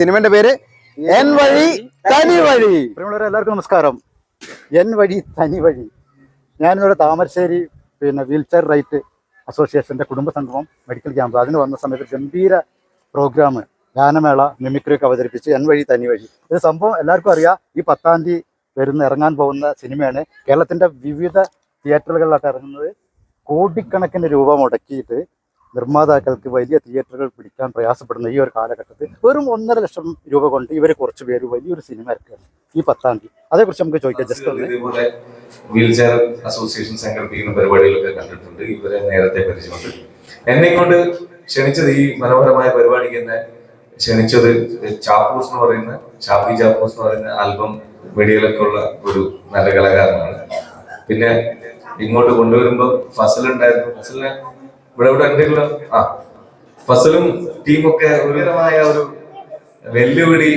സിനിമന്റെ പേര് എൻ വഴി തനി വഴി. പ്രിയമുള്ളവരെ എല്ലാവർക്കും നമസ്കാരം. എൻ വഴി തനി വഴി. ഞാനിവിടെ താമരശ്ശേരി വീൽ ചെയർ റൈറ്റ് അസോസിയേഷന്റെ കുടുംബ സംഗമം മെഡിക്കൽ ക്യാമ്പ് അതിന് വന്ന സമയത്ത് ഗംഭീര പ്രോഗ്രാം ഗാനമേള മിമിക്രിയൊക്കെ അവതരിപ്പിച്ച് എൻ വഴി തനി വഴി. ഇത് സംഭവം എല്ലാവർക്കും അറിയാം. ഈ 10-ാം തീയതി ഇറങ്ങാൻ പോകുന്ന സിനിമയാണ്. കേരളത്തിന്റെ വിവിധ തിയേറ്ററുകളിലായിട്ട് ഇറങ്ങുന്നത്. കോടിക്കണക്കിന് രൂപ മുടക്കിയിട്ട് നിർമ്മാതാക്കൾക്ക് വലിയ തിയേറ്ററുകൾ പിടിക്കാൻ പ്രയാസപ്പെടുന്ന ഈ ഒരു കാലഘട്ടത്തിൽ വെറും 1.5 ലക്ഷം രൂപ കൊണ്ട് ഇവർ കുറച്ച് പേര് വലിയൊരു സിനിമ ഇറക്കുകയാണ് ഈ 10-ാം തീയതി. അതേക്കുറിച്ച് നമുക്ക് ചോദിക്കാം. ജസ്റ്റ് ഇതേപോലെ വീൽ ചെയർ അസോസിയേഷൻ സംഘടിപ്പിക്കുന്ന പരിപാടികളൊക്കെ കണ്ടിട്ടുണ്ട്. ഇവരെ നേരത്തെ പരിചയമുണ്ട്. എന്നെ കൊണ്ട് ക്ഷണിച്ചത് ഈ മനോഹരമായ പരിപാടിക്ക് തന്നെ ക്ഷണിച്ചത് ചാപ്പൂസ് എന്ന് പറയുന്ന ചാപ്പൂസ് എന്ന് പറയുന്ന ആൽബം മീഡിയയിലൊക്കെ ഉള്ള ഒരു നല്ല കലാകാരനാണ്. പിന്നെ ഇങ്ങോട്ട് കൊണ്ടുവരുമ്പോ ഫസൽ ഉണ്ടായിരുന്നു. ഫസലിനെ ഇവിടെ എന്തെങ്കിലും ഫസലും ടീമൊക്കെ ഒരുതരമായ ഒരു വെല്ലുവിളി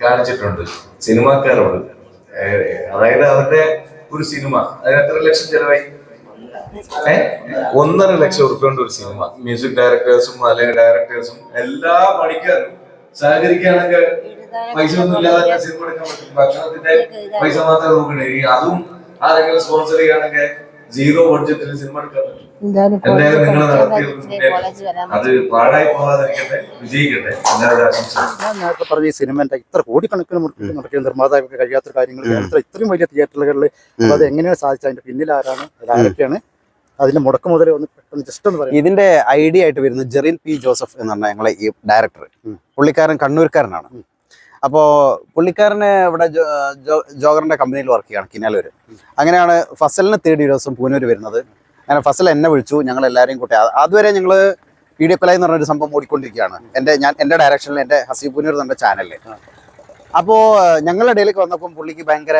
കാണിച്ചിട്ടുണ്ട് സിനിമാക്കാരോട്. അതായത് അവരുടെ ഒരു സിനിമ അതിന് എത്ര ലക്ഷം ചെലവായി? 1.5 ലക്ഷം ഉറുപ്പ്യ കൊണ്ട് ഒരു സിനിമ. മ്യൂസിക് ഡയറക്ടേഴ്സും അല്ലെങ്കിൽ ഡയറക്ടേഴ്സും എല്ലാ പണിക്കാരും സഹകരിക്കുകയാണെങ്കിൽ പൈസ ഒന്നും ഇല്ലാതെ സിനിമ എടുക്കാൻ പറ്റും. ഭക്ഷണത്തിന്റെ പൈസ മാത്രമേ നോക്കണേ. അതും ആരെങ്കിലും സ്പോൺസർ ചെയ്യുകയാണെങ്കിൽ 0 ബഡ്ജറ്റിൽ സിനിമ എടുക്കാൻ പറ്റും. എന്തായാലും നിങ്ങൾ നടത്തിയ അത് പാഴായി പോകാതിരിക്കട്ടെ, വിജയിക്കട്ടെ. ഞാൻ നേരത്തെ പറഞ്ഞ ഈ സിനിമന്റെ ഇത്ര കോടിക്കണക്കിന് മുടക്കിയ നിർമ്മാതാക്കൾക്ക് കഴിയാത്ത കാര്യങ്ങൾ ഇത്രയും വലിയ തിയേറ്ററുകളിൽ അത് എങ്ങനെയാണ് സാധിച്ചത്? അതിന്റെ പിന്നിൽ ആരാണ്, ആരൊക്കെയാണ്, അതിന്റെ മുടക്ക് മുതലേ ഒന്ന് പെട്ടെന്ന് ജസ്റ്റ് ഒന്ന് പറയാം. ഇതിന്റെ ഐഡിയ ആയിട്ട് വരുന്നത് ജെറിൻ പി ജോസഫ് എന്ന് പറഞ്ഞ ഞങ്ങളെ ഈ ഡയറക്ടർ. പുള്ളിക്കാരൻ കണ്ണൂർക്കാരനാണ്. അപ്പോൾ പുള്ളിക്കാരന് ഇവിടെ ജോഗറിന്റെ കമ്പനിയിൽ വർക്ക് ചെയ്യാണ്, കിനാലൂർ. അങ്ങനെയാണ് ഫസലിന് തേടി ഒരു ദിവസം പൂനൂർ വരുന്നത്. അങ്ങനെ ഫസൽ എന്നെ വിളിച്ചു, ഞങ്ങൾ എല്ലാവരെയും കൂട്ടി. അതുവരെ ഞങ്ങൾ വീഡിയോ കൊലായി എന്ന് പറഞ്ഞൊരു സംഭവം ഓടിക്കൊണ്ടിരിക്കുകയാണ് എൻ്റെ ഡയറക്ഷനിൽ, എൻ്റെ ഹസീബ് പൂനൂർ എന്ന ചാനലിൽ. അപ്പോൾ ഞങ്ങളുടെ ഇടയിലേക്ക് വന്നപ്പം പുള്ളിക്ക് ഭയങ്കര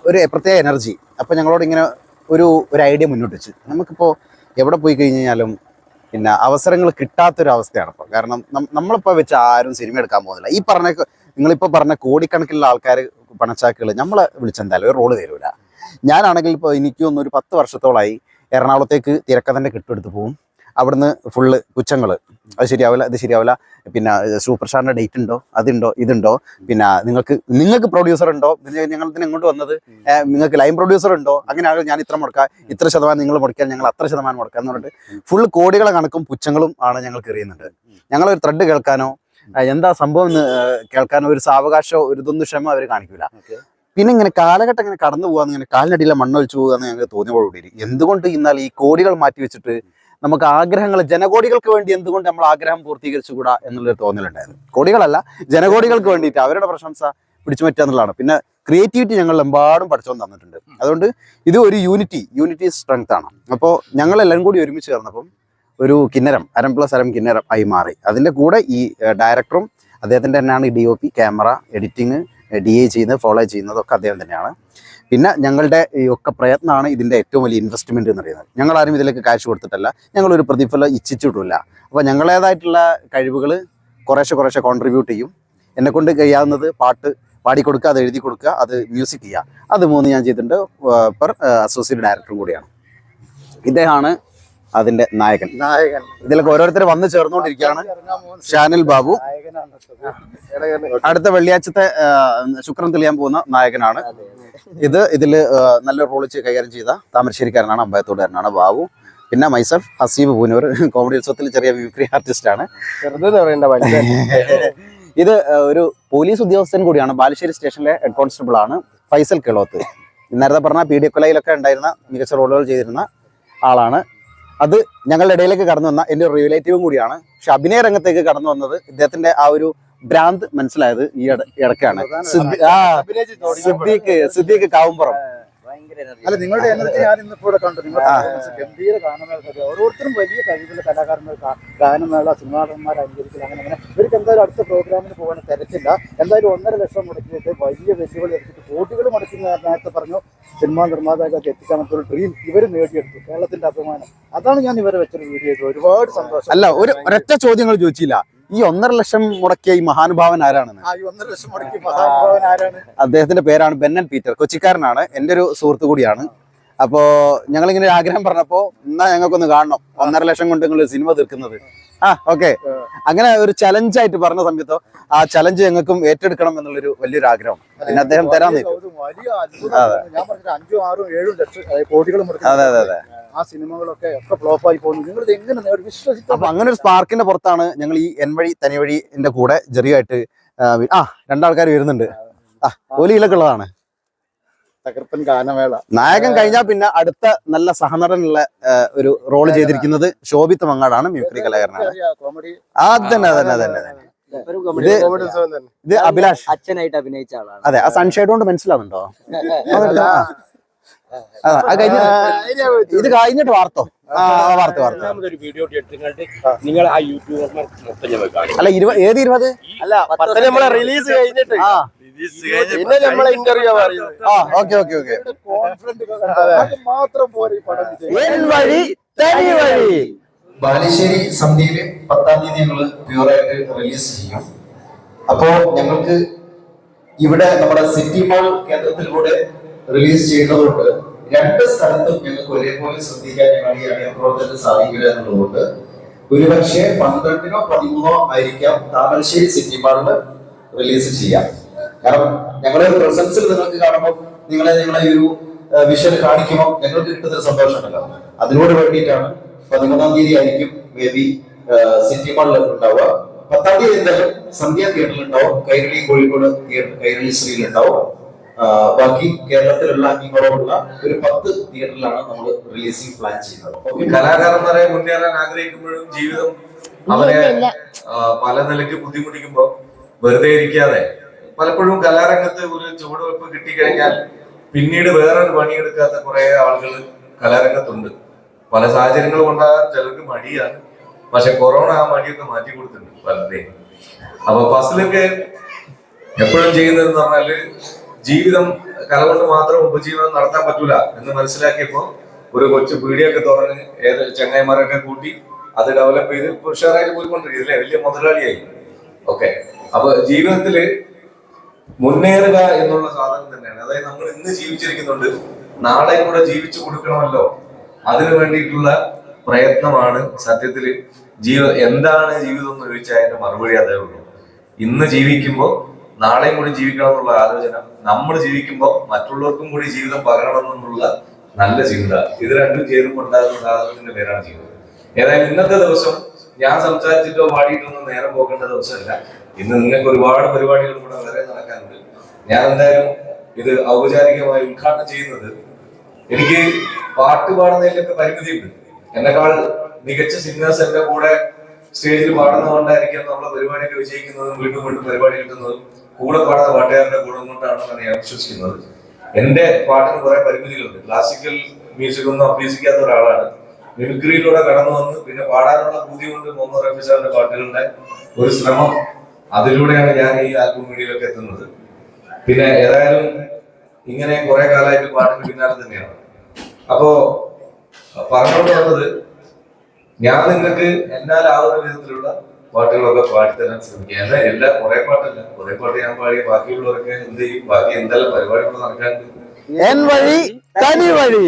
ഒരു പ്രത്യേക എനർജി. അപ്പോൾ ഞങ്ങളോട് ഇങ്ങനെ ഒരു ഐഡിയ മുന്നോട്ട് വെച്ച്, നമുക്കിപ്പോൾ എവിടെ പോയി കഴിഞ്ഞാലും പിന്നെ അവസരങ്ങൾ കിട്ടാത്തൊരവസ്ഥയാണ് ഇപ്പോൾ. കാരണം നമ്മളിപ്പോൾ വെച്ച് ആരും സിനിമ എടുക്കാൻ പോകുന്നില്ല. ഈ നിങ്ങളിപ്പോൾ പറഞ്ഞ കോടിക്കണക്കിനുള്ള ആൾക്കാർ, പണച്ചാക്കുകൾ നമ്മളെ വിളിച്ചെന്തായാലും ഒരു റോള് തരൂല. ഞാനാണെങ്കിൽ ഇപ്പോൾ എനിക്കൊന്ന് ഒരു 10 വർഷത്തോളമായി എറണാകുളത്തേക്ക് തിരക്കഥൻ്റെ കിട്ടെടുത്ത് പോകും. അവിടുന്ന് ഫുള്ള് പുച്ഛങ്ങൾ, അത് ശരിയാവില്ല, ഇത് ശരിയാവില്ല, പിന്നെ സൂപ്പർ സ്റ്റാറിൻ്റെ ഡേറ്റ് ഉണ്ടോ, അതുണ്ടോ, ഇതുണ്ടോ, പിന്നെ നിങ്ങൾക്ക് പ്രൊഡ്യൂസർ ഉണ്ടോ, ഞങ്ങളിതിന് എങ്ങോട്ട് വന്നത്, നിങ്ങൾക്ക് ലൈൻ പ്രൊഡ്യൂസർ ഉണ്ടോ, അങ്ങനെയാണെങ്കിൽ ഞാൻ ഇത്ര മുടക്കാം, ഇത്ര ശതമാനം നിങ്ങൾ മുടക്കിയാൽ ഞങ്ങൾ അത്ര ശതമാനം മുടക്കാം എന്ന് പറഞ്ഞിട്ട് ഫുള്ള് കോടികളെ കണക്കും പുച്ഛങ്ങളും ആണ് ഞങ്ങൾക്ക് എറിയുന്നുണ്ട്. ഞങ്ങളൊരു ത്രെഡ് കേൾക്കാനോ എന്താ സംഭവം എന്ന് കേൾക്കാനോ ഒരു സാവകാശമോ ഒരു ഇതൊന്നും ക്ഷമ അവർ കാണിക്കില്ല. പിന്നെ ഇങ്ങനെ കാലഘട്ടം ഇങ്ങനെ കടന്നു പോകാന്ന്, ഇങ്ങനെ കാലിനടിയിലെ മണ്ണൊലിച്ചു പോകാന്ന് ഞങ്ങൾക്ക് തോന്നിയതോടുകൂടി എന്തുകൊണ്ട് എന്നാൽ ഈ കോടികൾ മാറ്റി വെച്ചിട്ട് നമുക്ക് ആഗ്രഹങ്ങൾ, ജനകോടികൾക്ക് വേണ്ടി എന്തുകൊണ്ട് നമ്മൾ ആഗ്രഹം പൂർത്തീകരിച്ചുകൂടാ എന്നുള്ളൊരു തോന്നലുണ്ടായിരുന്നു. കോടികളല്ല, ജനകോടികൾക്ക് വേണ്ടിയിട്ട് അവരുടെ പ്രശംസ പിടിച്ചു പറ്റുക എന്നുള്ളതാണ്. പിന്നെ ക്രിയേറ്റിവിറ്റി ഞങ്ങൾ എമ്പാടും പഠിച്ചുകൊണ്ട് തന്നിട്ടുണ്ട്. അതുകൊണ്ട് ഇത് ഒരു യൂണിറ്റി സ്ട്രെങ്ത് ആണ്. അപ്പോൾ ഞങ്ങളെല്ലാവരും കൂടി ഒരുമിച്ച് ചേർന്നപ്പം ഒരു കിന്നരം, അരം കിന്നരം ആയി മാറി. അതിൻ്റെ കൂടെ ഈ ഡയറക്ടറും അദ്ദേഹത്തിൻ്റെ തന്നെയാണ്. DOP, ക്യാമറ, എഡിറ്റിങ്, DA ചെയ്യുന്നത്, ഫോളോ ചെയ്യുന്നതൊക്കെ അദ്ദേഹം തന്നെയാണ്. പിന്നെ ഞങ്ങളുടെ ഈ ഒക്കെ പ്രയത്നമാണ് ഇതിൻ്റെ ഏറ്റവും വലിയ ഇൻവെസ്റ്റ്മെൻറ്റ് എന്ന് പറയുന്നത്. ഞങ്ങളാരും ഇതിലേക്ക് കാശ് കൊടുത്തിട്ടല്ല, ഞങ്ങളൊരു പ്രതിഫലം ഇച്ഛിച്ചിട്ടില്ല. അപ്പോൾ ഞങ്ങളേതായിട്ടുള്ള കഴിവുകൾ കുറേശ്ശെ കോൺട്രിബ്യൂട്ട് ചെയ്യും. എന്നെക്കൊണ്ട് കഴിയാവുന്നത് പാട്ട് പാടിക്കൊടുക്കുക, അത് എഴുതി കൊടുക്കുക, അത് മ്യൂസിക് ചെയ്യുക, അത് 3 ഞാൻ ചെയ്തിട്ടുണ്ട്. അസോസിയേറ്റ് ഡയറക്ടറും കൂടിയാണ്. ഇദ്ദേഹമാണ് അതിന്റെ നായകൻ. ഇതിലൊക്കെ ഓരോരുത്തർ വന്ന് ചേർന്നുകൊണ്ടിരിക്കുകയാണ്. ഷാനിൽ ബാബു അടുത്ത വെള്ളിയാഴ്ചത്തെ ശുക്രൻ തെളിയാൻ പോകുന്ന നായകനാണ്. ഇതിൽ നല്ല റോൾ കൈകാര്യം ചെയ്ത താമരശ്ശേരിക്കാരനാണ്, അമ്പയത്തോടുകാരനാണ് ബാബു. പിന്നെ മൈസെൽഫ് ഹസീബ് പൂനൂർ, കോമഡി ഉത്സവത്തിൽ ചെറിയ മിമിക്രി ആർട്ടിസ്റ്റാണ്. ഇത് ഒരു പോലീസ് ഉദ്യോഗസ്ഥൻ കൂടിയാണ്. ബാലുശ്ശേരി സ്റ്റേഷനിലെ ഹെഡ് കോൺസ്റ്റബിൾ ആണ് ഫൈസൽ കിളോത്ത്. നേരത്തെ പറഞ്ഞ PDA കൊലയിലൊക്കെ ഉണ്ടായിരുന്ന മികച്ച റോളുകൾ ചെയ്തിരുന്ന ആളാണ്. അത് ഞങ്ങളുടെ ഇടയിലേക്ക് കടന്നു വന്ന എൻ്റെ ഒരു റിലേറ്റീവും കൂടിയാണ്. പക്ഷെ അഭിനയ രംഗത്തേക്ക് കടന്നു വന്നത് ഇദ്ദേഹത്തിന്റെ ആ ഒരു ഭ്രാന്ത് മനസ്സിലായത് ഈ ഇടക്കാണ്. സിദ്ദീഖ് കാവുംപുറം. അല്ല, നിങ്ങളുടെ എനർജി ഞാൻ ഇന്നിപ്പോൾ കണ്ടു. ഗംഭീര ഗാനമേള, ഓരോരുത്തരും വലിയ കഴിവുള്ള കലാകാരന്മാർ, ഗാനമേള, സിനിമാടന്മാർ അനുകരിക്കില്ല. അങ്ങനെ ഇവർക്ക് എന്തായാലും അടുത്ത പ്രോഗ്രാമിന് പോകാൻ തിരക്കില്ല. എന്തായാലും 1.5 ലക്ഷം മുടക്കിയിട്ട് വലിയ വെല്ലുവിളി എടുത്തിട്ട് കോടികൾ മുടക്കി നേരത്തെ പറഞ്ഞു സിനിമാ നിർമ്മാതാക്കൾക്ക് എത്തിക്കാനൊരു ഡ്രീം ഇവർ നേടിയെടുത്തു. കേരളത്തിന്റെ അഭിമാനം. അതാണ് ഞാൻ ഇവരെ വെച്ചൊരു വീഡിയോ. ഒരുപാട് സന്തോഷം. അല്ല, ഒരൊറ്റ ചോദ്യങ്ങൾ ചോദിച്ചില്ല. ഈ 1.5 ലക്ഷം മുടക്കിയ ഈ മഹാനുഭാവൻ ആരാണെന്ന്? 1.5 ലക്ഷം മുടക്കിയ മഹാനുഭാവൻ ആരാണ്? അദ്ദേഹത്തിന്റെ പേരാണ് ബെന്നൻ പീറ്റർ. കൊച്ചിക്കാരനാണ്, എൻ്റെ ഒരു സുഹൃത്തു കൂടിയാണ്. അപ്പോ ഞങ്ങളിങ്ങനെ ഒരു ആഗ്രഹം പറഞ്ഞപ്പോ എന്നാ ഞങ്ങൾക്കൊന്ന് കാണണം, 1.5 ലക്ഷം കൊണ്ട് നിങ്ങൾ സിനിമ തീർക്കുന്നത്. ഓക്കെ, അങ്ങനെ ഒരു ചലഞ്ചായിട്ട് പറഞ്ഞ സമയത്തോ ആ ചലഞ്ച് ഞങ്ങൾക്കും ഏറ്റെടുക്കണം എന്നുള്ളൊരു വലിയൊരു ആഗ്രഹം പിന്നെ അദ്ദേഹം തരാൻ വലിയ അത്ഭുതം. ഞാൻ പറഞ്ഞിട്ട് 5, 6, 7 ലക്ഷം കോടികൾ അതെ അതെ അതെ. ആ സിനിമകളൊക്കെ ഫ്ലോപ്പായി പോകുന്നു. നിങ്ങൾ എങ്ങനെ വിശ്വസിക്കാം? അപ്പൊ അങ്ങനെ ഒരു സ്പാർക്കിന്റെ പുറത്താണ് ഞങ്ങൾ ഈ എൻ വഴി തനി വഴിന്റെ കൂടെ ചെറിയായിട്ട് 2 ആൾക്കാർ വരുന്നുണ്ട്. ഓലിയിലൊക്കെ ഉള്ളതാണ്. തകർപ്പൻ ഗാനമേള നായകൻ കഴിഞ്ഞാൽ പിന്നെ അടുത്ത നല്ല സഹനടനുള്ള ഒരു റോള് ചെയ്തിരിക്കുന്നത് ശോഭിത്ത് മങ്ങാടാണ്, മിമിക്രി കലാകാരനാണ്. കോമഡി അതന്നെ അതന്നെ അതന്നെ. ഇത് അഭിലാഷ് അച്ഛനായിട്ട് അഭിനയിച്ച ആളാണ്. അതെ, ആ സൺഷൈഡ് കൊണ്ട് മനസ്സിലാവുന്നുണ്ടോ? ഇത് കഴിഞ്ഞിട്ട് വാർത്തോ? വാർത്ത വീഡിയോ നിങ്ങൾ ആ യൂട്യൂബർമാർ മൊത്തം ഞാൻ കാണും. അല്ല, ഏത് 20? അല്ല, നമ്മളെ റിലീസ് കഴിഞ്ഞിട്ട് പിന്നെ നമ്മളെ ഇന്റർവ്യൂ പറയുന്നത്. Okay okay okay. മാത്രം പോരെ ഈ പടം ബാലുശ്ശേരി സന്ധ്യയില് 10-ാം തീയതി ഞങ്ങൾ പ്യൂറായിട്ട് റിലീസ് ചെയ്യും. അപ്പോ ഞങ്ങൾക്ക് ഇവിടെ നമ്മുടെ സിറ്റി മാൾ കേന്ദ്രത്തിലൂടെ റിലീസ് ചെയ്യുന്നതുകൊണ്ട് 2 സ്ഥലത്തും ഞങ്ങൾക്ക് ഒരേപോലെ ശ്രദ്ധിക്കാൻ ഞങ്ങൾ ഈ അണിയപ്പുറത്തിന് സാധിക്കില്ല എന്നുള്ളതുകൊണ്ട് ഒരുപക്ഷെ 12-നോ 13-നോ ആയിരിക്കാം താമരശ്ശേരി സിറ്റി മാളില് റിലീസ് ചെയ്യാം. കാരണം ഞങ്ങളുടെ ഒരു പ്രസൻസിൽ നിങ്ങൾക്ക് കാണുമ്പോൾ ഞങ്ങളെ ഈ ഒരു വിഷ്വൽ കാണിക്കുമ്പോൾ ഞങ്ങൾക്ക് കിട്ടുന്ന ഒരു സന്തോഷമുണ്ടല്ലോ, അതിനോട് വേണ്ടിയിട്ടാണ്. 13-ാം തീയതി ആയിരിക്കും മേ ബി സിറ്റി മാളിൽ ഉണ്ടാവുക. 10-ാം തീയതി എന്തായാലും സന്ധ്യ തിയേറ്ററിൽ ഉണ്ടാവും, കൈരളി കോഴിക്കോട് കൈരളി ശ്രീയിൽ ഉണ്ടാവും. ബാക്കി കേരളത്തിലുള്ള അംഗീകാരമുള്ള ഒരു 10 തിയേറ്ററിലാണ് നമ്മൾ റിലീസിംഗ് പ്ലാൻ ചെയ്യുന്നത്. കലാകാരന്മാരെ മുന്നേറാൻ ആഗ്രഹിക്കുമ്പോഴും ജീവിതം അവരെ പല നിലയ്ക്ക് ബുദ്ധിമുട്ടിക്കുമ്പോൾ വെറുതെ ഇരിക്കാതെ പലപ്പോഴും കലാരംഗത്ത് ഒരു ചുവടുവെപ്പ് കിട്ടിക്കഴിഞ്ഞാൽ പിന്നീട് വേറൊരു പണിയെടുക്കാത്ത കുറെ ആളുകൾ കലാരംഗത്തുണ്ട്. പല സാഹചര്യങ്ങൾ കൊണ്ടാകാൻ ചിലർക്ക് മടിയാണ്. പക്ഷെ കൊറോണ ആ മടിയൊക്കെ മാറ്റി കൊടുത്തിട്ടുണ്ട് പലരുടെയും. അപ്പൊ ഫസലൊക്കെ എപ്പോഴും ചെയ്യുന്നതെന്ന് പറഞ്ഞാല് ജീവിതം കല കൊണ്ട് മാത്രം ഉപജീവനം നടത്താൻ പറ്റൂല എന്ന് മനസ്സിലാക്കിയപ്പോ ഒരു കൊച്ചു പീടിയൊക്കെ തുറന്ന് ചങ്ങായിമാരൊക്കെ കൂട്ടി അത് ഡെവലപ്പ് ചെയ്ത് ഉഷാറായിട്ട് പോയിക്കൊണ്ടിരിക്കുന്നില്ലേ, വലിയ മുതലാളിയായി. ഓക്കെ, അപ്പൊ ജീവിതത്തില് മുന്നേറുക എന്നുള്ള സാധനം തന്നെയാണ്. അതായത് നമ്മൾ ഇന്ന് ജീവിച്ചിരിക്കുന്നുണ്ട്, നാളെ കൂടെ ജീവിച്ചു കൊടുക്കണമല്ലോ. അതിനു വേണ്ടിയിട്ടുള്ള പ്രയത്നമാണ് സത്യത്തില് എന്താണ് ജീവിതം എന്ന് ചോദിച്ചാൽ അതിന്റെ മറുപടി അതേ ഉള്ളൂ. ഇന്ന് ജീവിക്കുമ്പോൾ നാളെയും കൂടി ജീവിക്കണം എന്നുള്ള ആലോചന, നമ്മൾ ജീവിക്കുമ്പോൾ മറ്റുള്ളവർക്കും കൂടി ജീവിതം പകരണമെന്നുള്ള നല്ല ചിന്ത, ഇത് രണ്ടും ചേരുമ്പോൾ ഉണ്ടാകുന്ന സാധനത്തിന്റെ പേരാണ് ജീവിതം. ഏതായാലും ഇന്നത്തെ ദിവസം ഞാൻ സംസാരിച്ചിട്ടോ പാടിയിട്ടൊന്നും നേരം പോകേണ്ട ദിവസമല്ല. ഇന്ന് നിങ്ങൾക്ക് ഒരുപാട് പരിപാടികൾ കൂടെ വേറെ നടക്കാനുണ്ട്. ഞാൻ എന്തായാലും ഇത് ഔപചാരികമായി ഉദ്ഘാടനം ചെയ്യുന്നത്, എനിക്ക് പാട്ട് പാടുന്നതിലൊക്കെ പരിമിതിയുണ്ട്. എന്നെക്കാൾ മികച്ച സിംഗേഴ്സ് എന്റെ കൂടെ സ്റ്റേജിൽ പാടുന്നതുകൊണ്ടായിരിക്കും നമ്മളെ പരിപാടിയൊക്കെ വിജയിക്കുന്നതും വീണ്ടും വീണ്ടും പരിപാടി കിട്ടുന്നതും കൂടെ പാടുന്ന പാട്ടുകാരുടെ ഗുണം കൊണ്ടാണെന്നാണ് ഞാൻ വിശ്വസിക്കുന്നത്. എന്റെ പാട്ടിന് കുറെ പരിമിതികളുണ്ട്. ക്ലാസിക്കൽ മ്യൂസിക് ഒന്നും അഭ്യസിക്കാത്ത ഒരാളാണ്. മിമിക്രിയിലൂടെ കടന്നു വന്ന് പിന്നെ പാടാനുള്ള ബുദ്ധി കൊണ്ട് മുഹമ്മദ് റഫി സാറിന്റെ പാട്ടുകളുടെ ഒരു ശ്രമം, അതിലൂടെയാണ് ഞാൻ ഈ ആൽബം മീഡിയയിലൊക്കെ എത്തുന്നത്. പിന്നെ ഏതായാലും ഇങ്ങനെ കുറെ കാലമായിട്ട് പാട്ടിന് പിന്നാലെ തന്നെയാണ്. അപ്പോ പറഞ്ഞുകൊണ്ട് വന്നത്, ഞാൻ നിങ്ങൾക്ക് എന്നാലാവുന്ന വിധത്തിലുള്ള പാട്ടുകളൊക്കെ പാടിത്തരാൻ ശ്രമിക്കുക. കുറെ പാട്ടല്ല, കുറെ പാട്ട് ഞാൻ പാടി, ബാക്കിയുള്ളവരൊക്കെ എന്ത് ചെയ്യും, ബാക്കി എന്തെല്ലാം പരിപാടികൾ നടക്കാനുണ്ട്. എൻ വഴി തനി വഴി.